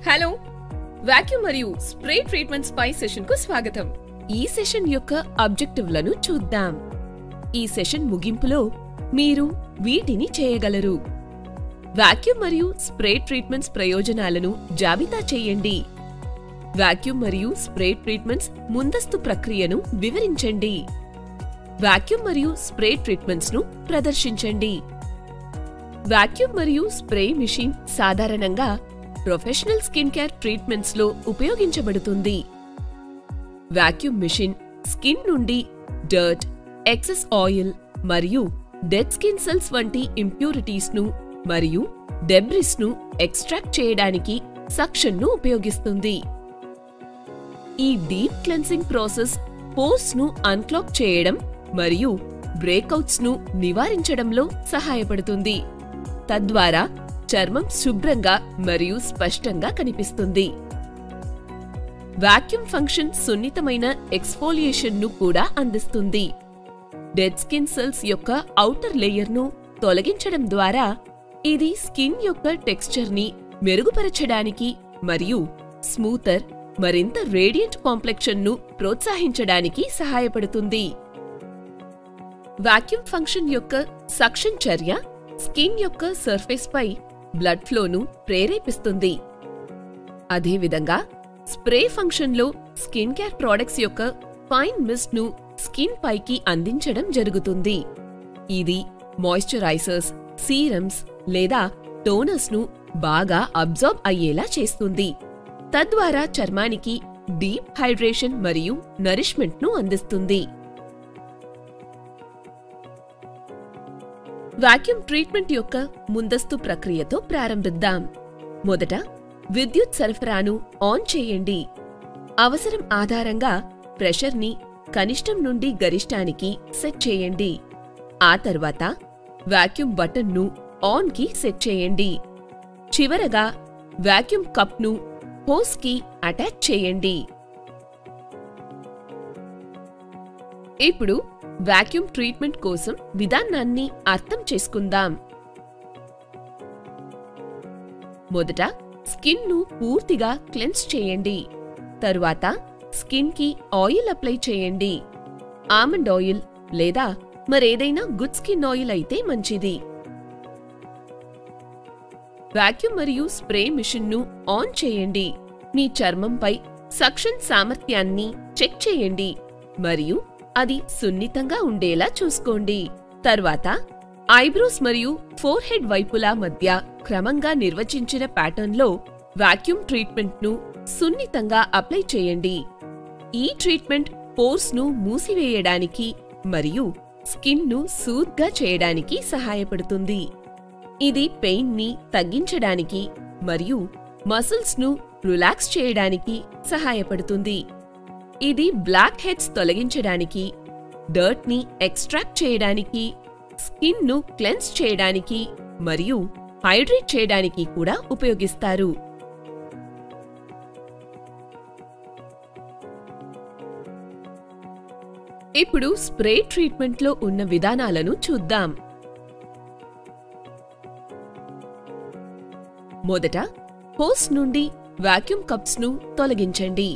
Hello, vacuum మరియు spray treatments పై session కు స్వాగతం. ఈ సెషన్ యొక్క ఆబ్జెక్టివ్లను చూద్దాం. ఈ సెషన్ ముగింపులో మీరు వీటిని చేయగలరు. వాక్యూమ్ మరియు స్ప్రే ట్రీట్మెంట్స్ ప్రయోజనాలను జాబితా చేయండి. వాక్యూమ్ మరియు స్ప్రే ట్రీట్మెంట్స్ ముందస్తు ప్రక్రియను వివరించండి. వాక్యూమ్ మరియు స్ప్రే ట్రీట్మెంట్స్ ను ప్రదర్శించండి. వాక్యూమ్ మరియు స్ప్రే మిషన్ సాధారణంగా ప్రొఫెషనల్ స్కిన్ కేర్ ట్రీట్మెంట్స్ లో ఉపయోగించబడుతుంది. వాక్యూమ్ మిషన్ స్కిన్ నుండి డర్ట్, ఎక్సెస్ ఆయిల్ మరియు డెడ్ స్కిన్ సెల్స్ వంటి ఇంప్యూరిటీస్ ను మరియు డెబ్రిస్ ను ఎక్స్ట్రాక్ట్ చేయడానికి సక్షన్ ను ఉపయోగిస్తుంది. ఈ డీప్ క్లెన్సింగ్ ప్రాసెస్ పోర్స్ ను అన్క్లాక్ చేయడం మరియు బ్రేక్అవుట్స్ ను నివారించడంలో సహాయపడుతుంది. తద్వారా చర్మం శుభ్రంగా మరియు స్పష్టంగా కనిపిస్తుంది. వాక్యూమ్ ఫంక్షన్ సున్నితమైన ఎక్స్ఫోలియేషన్ ను కూడా అందిస్తుంది. డెడ్ స్కిన్ సెల్స్ యొక్క ఔటర్ లేయర్ ను తొలగించడం ద్వారా ఇది స్కిన్ యొక్క టెక్స్చర్ ని మెరుగుపరచడానికి మరియు స్మూతర్, మరింత రేడియంట్ కాంప్లెక్షన్ ను ప్రోత్సహించడానికి సహాయపడుతుంది. వాక్యూమ్ ఫంక్షన్ యొక్క సక్షన్ చర్య స్కిన్ యొక్క సర్ఫేస్ పై బ్లడ్ ఫ్లోను ప్రేరేపిస్తుంది. అదేవిధంగా స్ప్రే ఫంక్షన్లో స్కిన్ కేర్ ప్రొడక్ట్స్ యొక్క ఫైన్ మిస్ట్ ను స్కిన్ పైకి అందించడం జరుగుతుంది. ఇది మాయిశ్చరైజర్స్, సీరమ్స్ లేదా టోనర్స్ ను బాగా అబ్జార్బ్ అయ్యేలా చేస్తుంది. తద్వారా చర్మానికి డీప్ హైడ్రేషన్ మరియు నరిష్మెంట్ ను అందిస్తుంది. వాక్యూమ్ ట్రీట్మెంట్ యొక్క ముందస్తు ప్రక్రియతో ప్రారంభిద్దాం. మొదట విద్యుత్ సరఫరాను ఆన్ చేయండి. అవసరం ఆధారంగా ప్రెషర్ని కనిష్టం నుండి గరిష్టానికి సెట్ చేయండి. ఆ తర్వాత వాక్యూమ్ బటన్ను ఆన్కి సెట్ చేయండి. చివరగా వాక్యూమ్ కప్ను హోస్కి అటాచ్ చేయండి. ఇప్పుడు వాక్యూమ్ ట్రీట్మెంట్ కోసం విధానాన్ని అర్థం చేసుకుందాం. మొదట స్కిన్ ను పూర్తిగా క్లెన్స్ చేయండి. తరువాత స్కిన్ కి ఆయిల్ అప్లై చేయండి. ఆల్మండ్ ఆయిల్ లేదా మరేదైనా గుడ్ స్కిన్ ఆయిల్ అయితే మంచిది. వాక్యూమ్ మరియు స్ప్రే మిషన్ ను ఆన్ చేయండి. మీ చర్మంపై సక్షన్ సామర్థ్యాన్ని చెక్ చేయండి మరియు అది సున్నితంగా ఉండేలా చూసుకోండి. తర్వాత ఐబ్రోస్ మరియు ఫోర్ హెడ్ వైపులా మధ్య క్రమంగా నిర్వచించిన ప్యాటర్న్లో వాక్యూమ్ ట్రీట్మెంట్ ను సున్నితంగా అప్లై చేయండి. ఈ ట్రీట్మెంట్ పోర్స్ ను మూసివేయడానికి మరియు స్కిన్ ను సూత్ గా చేయడానికి సహాయపడుతుంది. ఇది పెయిన్ ని తగ్గించడానికి మరియు మసిల్స్ ను రిలాక్స్ చేయడానికి సహాయపడుతుంది. ఇది బ్లాక్ హెడ్స్ తొలగించడానికి, డర్ట్ ని ఎక్స్ట్రాక్ట్ చేయడానికి, స్కిన్ ను క్లెన్స్ చేయడానికి మరియు హైడ్రేట్ చేయడానికి కూడా ఉపయోగిస్తారు. ఇప్పుడు స్ప్రే ట్రీట్మెంట్లో ఉన్న విధానాలను చూద్దాం. మొదట హోస్ నుండి వాక్యూమ్ కప్స్ ను తొలగించండి.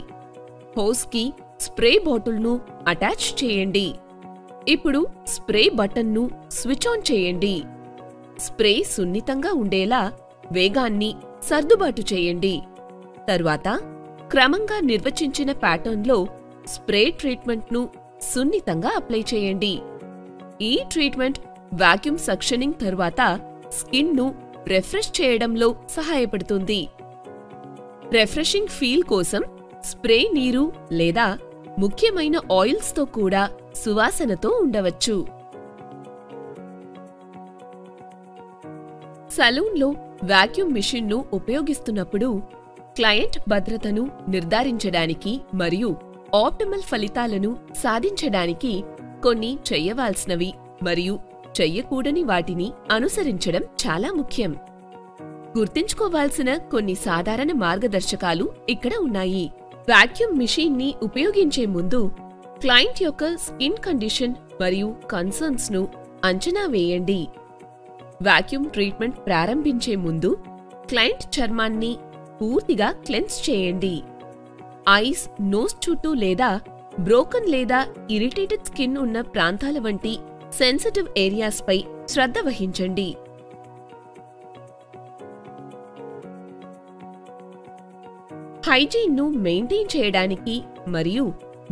హోస్కి స్ప్రే బాటిల్ను అటాచ్ చేయండి. ఇప్పుడు స్ప్రే బటన్ను స్విచ్ ఆన్ చేయండి. స్ప్రే సున్నితంగా ఉండేలా వేగాన్ని సర్దుబాటు చేయండి. తరువాత క్రమంగా నిర్వచించిన ప్యాటర్న్లో స్ప్రే ట్రీట్మెంట్ను సున్నితంగా అప్లై చేయండి. ఈ ట్రీట్మెంట్ వాక్యూమ్ సక్షనింగ్ తరువాత స్కిన్ను రిఫ్రెష్ చేయడంలో సహాయపడుతుంది. రిఫ్రెషింగ్ ఫీల్ కోసం స్ప్రే నీరు లేదా ముఖ్యమైన ఆయిల్స్తో కూడా సువాసనతో ఉండవచ్చు. సలూన్లో వాక్యూమ్ మిషన్ను ఉపయోగిస్తున్నప్పుడు క్లయింట్ భద్రతను నిర్ధారించడానికి మరియు ఆప్టిమల్ ఫలితాలను సాధించడానికి కొన్ని చెయ్యవలసినవి మరియు చెయ్యకూడని వాటిని అనుసరించడం చాలా ముఖ్యం. గుర్తుంచుకోవాల్సిన కొన్ని సాధారణ మార్గదర్శకాలు ఇక్కడ ఉన్నాయి. వాక్యూమ్ మిషన్ ని ఉపయోగించే ముందు క్లయింట్ యొక్క స్కిన్ కండిషన్ మరియు కన్సర్న్స్ ను అంచనా వేయండి. వాక్యూమ్ ట్రీట్మెంట్ ప్రారంభించే ముందు క్లయింట్ చర్మాన్ని పూర్తిగా క్లెన్స్ చేయండి. ఐస్, నోస్ చుట్టూ లేదా బ్రోకన్ లేదా ఇరిటేటెడ్ స్కిన్ ఉన్న ప్రాంతాల వంటి సెన్సిటివ్ ఏరియాస్పై శ్రద్ధ వహించండి. హైజీన్ను మెయింటైన్ చేయడానికి మరియు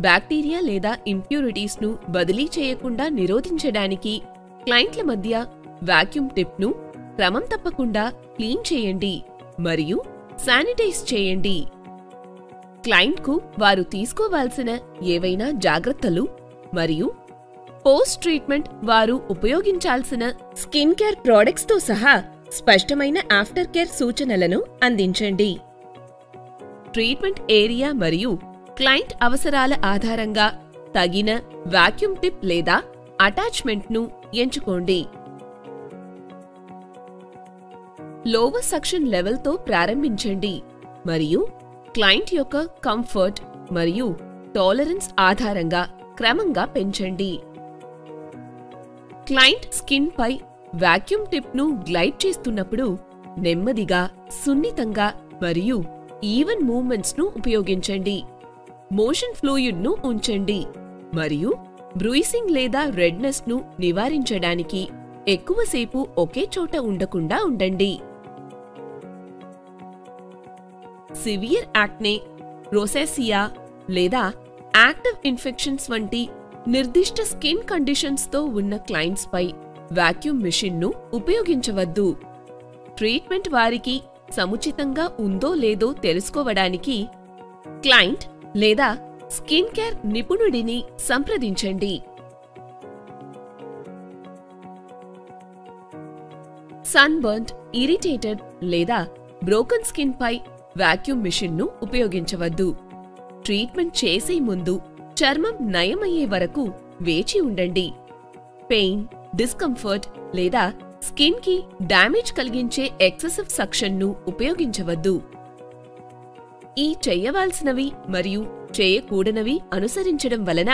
బ్యాక్టీరియా లేదా ఇంప్యూరిటీస్ను బదిలీ చేయకుండా నిరోధించడానికి క్లయింట్ల మధ్య వాక్యూమ్ టిప్ను క్రమం తప్పకుండా క్లీన్ చేయండి మరియు శానిటైజ్ చేయండి. క్లయింట్కు వారు తీసుకోవాల్సిన ఏవైనా జాగ్రత్తలు మరియు పోస్ట్ ట్రీట్మెంట్ వారు ఉపయోగించాల్సిన స్కిన్ కేర్ ప్రోడక్ట్స్తో సహా స్పష్టమైన ఆఫ్టర్ కేర్ సూచనలను అందించండి. ట్రీట్మెంట్ ఏరియా మరియు క్లయింట్ అవసరాల ఆధారంగా తగిన వాక్యూమ్ టిప్ లేదా అటాచ్మెంట్ను ఎంచుకోండి. లోవర్ సక్షన్ లెవెల్తో ప్రారంభించండి మరియు క్లయింట్ యొక్క కంఫర్ట్ మరియు టాలరెన్స్ ఆధారంగా క్రమంగా పెంచండి. క్లయింట్ స్కిన్ పై వాక్యూమ్ టిప్ను గ్లైడ్ చేస్తున్నప్పుడు నెమ్మదిగా, సున్నితంగా మరియు ఈవెన్ మూవ్మెంట్స్ను ఉపయోగించండి. మోషన్ ఫ్లూయిడ్ను ఉంచండి మరియు బ్రూయిసింగ్ లేదా రెడ్నెస్ను నివారించడానికి ఎక్కువసేపు ఒకే చోట ఉండకుండా ఉండండి. సివియర్ యాక్నే, రోసాసియా లేదా యాక్టివ్ ఇన్ఫెక్షన్స్ వంటి నిర్దిష్ట స్కిన్ కండిషన్స్తో ఉన్న క్లయింట్స్పై వాక్యూమ్ మెషిన్ను ఉపయోగించవద్దు. ట్రీట్మెంట్ వారికి సముచితంగా ఉందో లేదో తెలుసుకోవడానికి క్లయింట్ లేదా స్కిన్ కేర్ నిపుణుడిని సంప్రదించండి. సన్బర్న్డ్, ఇరిటేటెడ్ లేదా బ్రోకన్ స్కిన్ పై వాక్యూమ్ మెషిన్ను ఉపయోగించవద్దు. ట్రీట్మెంట్ చేసే ముందు చర్మం నయమయ్యే వరకు వేచి ఉండండి. పెయిన్, డిస్కంఫర్ట్ లేదా స్కిన్ కి డ్యామేజ్ కలిగించే ఎక్సెసివ్ సక్షన్ను ఉపయోగించవద్దు. ఈ చేయవలసినవి మరియు చేయకూడనివి అనుసరించడం వలన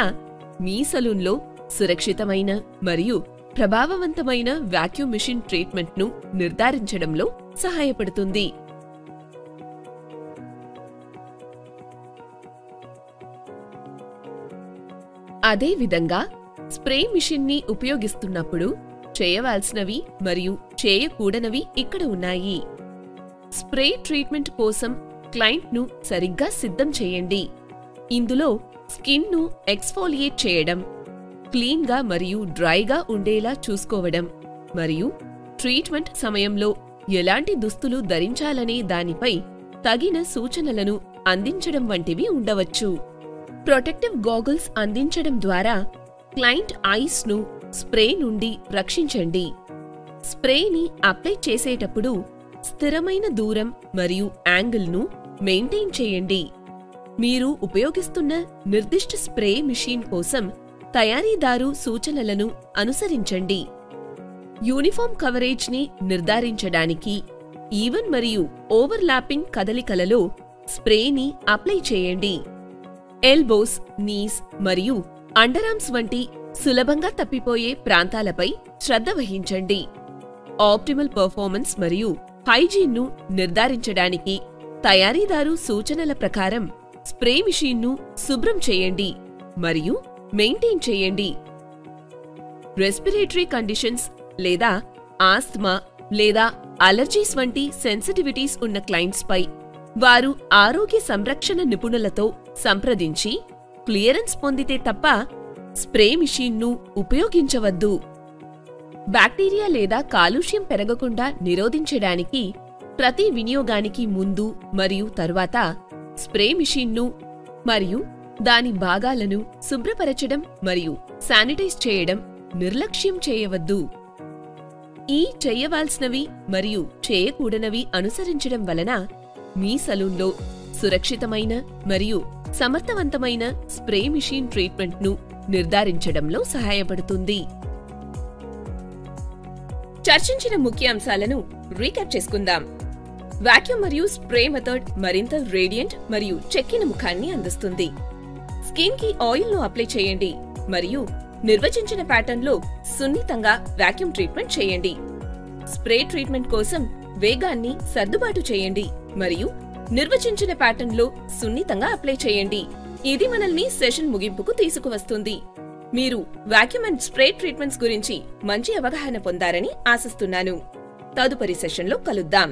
మీ సలూన్లో సురక్షితమైన మరియు ప్రభావవంతమైన వాక్యూమ్ మెషిన్ ట్రీట్మెంట్ను నిర్ధారించడంలో సహాయపడుతుంది. అదేవిధంగా స్ప్రే మిషన్ని ఉపయోగిస్తున్నప్పుడు చేయవలసినవి మరియు చేయకూడనివి ఇక్కడ ఉన్నాయి. స్ప్రే ట్రీట్మెంట్ కోసం క్లయింట్ను సరిగ్గా సిద్ధం చేయండి. ఇందులో స్కిన్ను ఎక్స్ఫోలియేట్ చేయడం, క్లీన్గా మరియు డ్రైగా ఉండేలా చూసుకోవడం మరియు ట్రీట్మెంట్ సమయంలో ఎలాంటి దుస్తులు ధరించాలనే దానిపై తగిన సూచనలను అందించడం వంటివి ఉండవచ్చు. ప్రొటెక్టివ్ గాగుల్స్ అందించడం ద్వారా క్లయింట్ ఐస్ను స్ప్రే నుండి రక్షించండి. స్ప్రేని అప్లై చేసేటప్పుడు స్థిరమైన దూరం మరియు యాంగిల్ను మెయింటైన్ చేయండి. మీరు ఉపయోగిస్తున్న నిర్దిష్ట స్ప్రే మిషన్ కోసం తయారీదారు సూచనలను అనుసరించండి. యూనిఫామ్ కవరేజ్ని నిర్ధారించడానికి ఈవెన్ మరియు ఓవర్లాపింగ్ కదలికలలో స్ప్రేని అప్లై చేయండి. ఎల్బోస్, నీస్ మరియు అండర్ఆర్మ్స్ వంటి సులభంగా తప్పిపోయే ప్రాంతాలపై శ్రద్ధ వహించండి. ఆప్టిమల్ పర్ఫార్మెన్స్ మరియు హైజీన్ను నిర్ధారించడానికి తయారీదారు సూచనల ప్రకారం స్ప్రే మిషన్ను శుభ్రం చేయండి మరియు మెయింటైన్ చేయండి. రెస్పిరేటరీ కండిషన్స్ లేదా ఆస్థమా లేదా అలర్జీస్ వంటి సెన్సిటివిటీస్ ఉన్న క్లయింట్స్పై వారు ఆరోగ్య సంరక్షణ నిపుణులతో సంప్రదించి క్లియరెన్స్ పొందితే తప్ప స్ప్రే మిషన్ను ఉపయోగించవద్దు. బ్యాక్టీరియా లేదా కాలుష్యం పెరగకుండా నిరోధించడానికి ప్రతి వినియోగానికి ముందు మరియు తరువాత స్ప్రే మిషన్ను మరియు దాని భాగాలను శుభ్రపరచడం మరియు శానిటైజ్ చేయడం నిర్లక్ష్యం చేయవద్దు. ఈ చేయవలసినవి మరియు చేయకూడనివి అనుసరించడం వలన మీ సలూన్లో సురక్షితమైన మరియు సమర్థవంతమైన స్ప్రే మిషన్ ట్రీట్మెంట్ను నిర్ధారించడంలో సహాయపడుతుంది. చర్చించిన ముఖ్యాంశాలను రీక్యాప్ చేసుకుందాం. వాక్యూమ్ మరియు స్ప్రే మెథడ్ మరింత రేడియంట్ మరియు చెక్కిన ముఖాన్ని అందిస్తుంది. స్కిన్ కి ఆయిల్ ను అప్లై చేయండి మరియు నిర్వచించిన ప్యాటర్న్లో సున్నితంగా వాక్యూమ్ ట్రీట్మెంట్ చేయండి. స్ప్రే ట్రీట్మెంట్ కోసం వేగాన్ని సర్దుబాటు చేయండి మరియు నిర్వచించిన ప్యాటర్న్లో సున్నితంగా అప్లై చేయండి. ఇది మనల్ని సెషన్ ముగింపుకు తీసుకువస్తుంది. మీరు వాక్యూమ్ అండ్ స్ప్రే ట్రీట్మెంట్స్ గురించి మంచి అవగాహన పొందారని ఆశిస్తున్నాను. తదుపరి సెషన్లో కలుద్దాం.